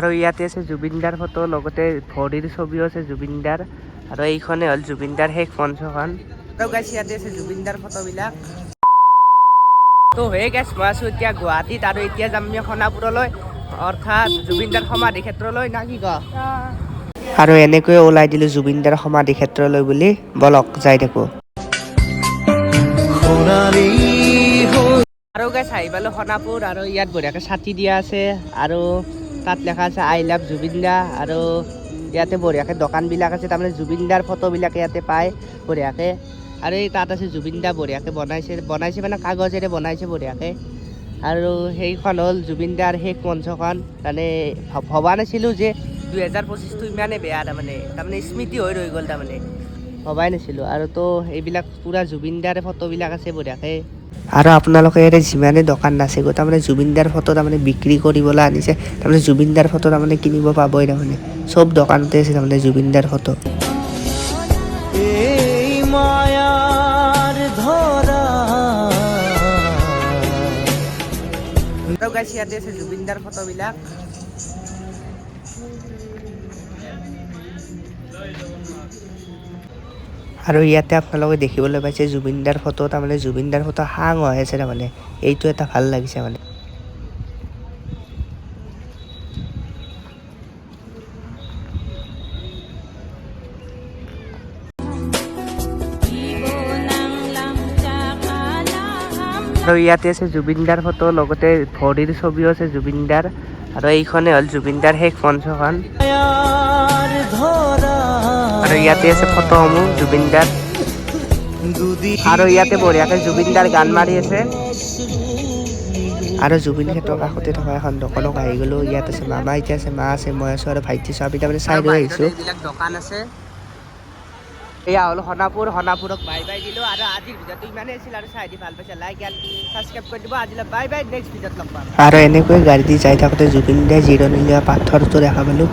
আৰু ইয়াতে আছে জুবিনদাৰ ফটো, লগতে ভৰিৰ ছবিও আছে জুবিনদাৰ। আৰু এইখনে হ'ল জুবিনদাৰ শেষ মঞ্চখন। তো গাইছ ইয়াতে আছে জুবিনদাৰ ফটোবিলাক। তো হে গাইছ মই আছোঁ এতিয়া গুৱাহাটীত, আৰু এতিয়া যাম আমি সোণাপুৰলৈ, অৰ্থাৎ জুবিনদাৰ সমাধি ক্ষেত্ৰলৈ, না কি কয়? আৰু এনেকৈয়ে ওলাই দিলোঁ জুবিনদাৰ সমাধি ক্ষেত্ৰলৈ বুলি। বলক যাই থাকোঁ। আৰু গাইছ আহি পালোঁ সোণাপুৰ, আৰু ইয়াত বঢ়িয়াকৈ ছাতি দিয়া আছে, আৰু তাত লেখা আছে আই লাভ জুবিনদা। আৰু ইয়াতে বঢ়িয়াকৈ দোকানবিলাক আছে, তাৰমানে জুবিনদাৰ ফটোবিলাক ইয়াতে পায় বঢ়িয়াকৈ। আৰু এই তাত আছে জুবিনদা বঢ়িয়াকৈ বনাইছে মানে কাগজেৰে বনাইছে বঢ়িয়াকৈ। আৰু সেইখন হ'ল জুবিনদাৰ শেষ মঞ্চখন। মানে ভবা নাছিলোঁ যে 2025টো ইমানেই বেয়া, তাৰমানে স্মৃতি হৈ ৰৈ গ'ল, তাৰমানে ভবাই নাছিলোঁ। আৰু তো এইবিলাক পূৰা জুবিনদাৰ ফটোবিলাক আছে বঢ়িয়াকৈ। আৰু আপোনালোকে ইয়াতে যিমানে দোকান নাছে গো, তাৰমানে জুবিনদাৰ ফটো তাৰমানে বিক্ৰী কৰিবলৈ আনিছে, তাৰমানে জুবিনদাৰ ফটো তাৰমানে কিনিব পাবই, তাৰমানে চব দোকানতে আছে তাৰমানে জুবিনদাৰ ফটো। ইয়াতে আছে জুবিনদাৰ ফটোবিলাক। আৰু ইয়াতে আপোনালোকে দেখিবলৈ পাইছে জুবিনদাৰ ফটো, তাৰমানে জুবিনদাৰ ফটো হাং হৈ আছে, তাৰমানে এইটো এটা ভাল লাগিছে মানে। আৰু ইয়াতে আছে জুবিনদাৰ ফটো, লগতে ভৰিৰ ছবিও আছে জুবিনদাৰ। আৰু এইখনে হ'ল জুবিনদাৰ শেষ মঞ্চখন। আৰু ইয়াতে আছে ফটোসমূহ জুবিনদাৰ। আৰু ইয়াতে বঢ়িয়াকৈ জুবিনদাৰ গান মাৰি আছে। আৰু জুবিন ক্ষেত্ৰৰ কাষতে থকা এখন দোকানক আহি গ'লোঁ। ইয়াত আছে মামা, এতিয়া আছে মা আছে, মই আছোঁ আৰু ভাইটি আছোঁ। আমি তাৰমানে চাই লৈ আহিছোঁ। এইবিলাক দোকান আছে। এয়া হ'ল সোণাপুৰক বাই বাই দিলোঁ। আৰু আজিৰ ভিডিঅ'টো ইমানেই আছিল, আৰু চাই দি ভাল পাইছে লাইক এণ্ড ছাবস্ক্ৰাইব কৰি দিব। আজিলৈ বাই বাই, নেক্সট ভিডিঅ'ত লগ পাম। আৰু এনেকৈ গাড়ী দি যাই থাকোঁতে জুবিন দাই জিৰণি লোৱা পাথৰটো দেখা পালোঁ।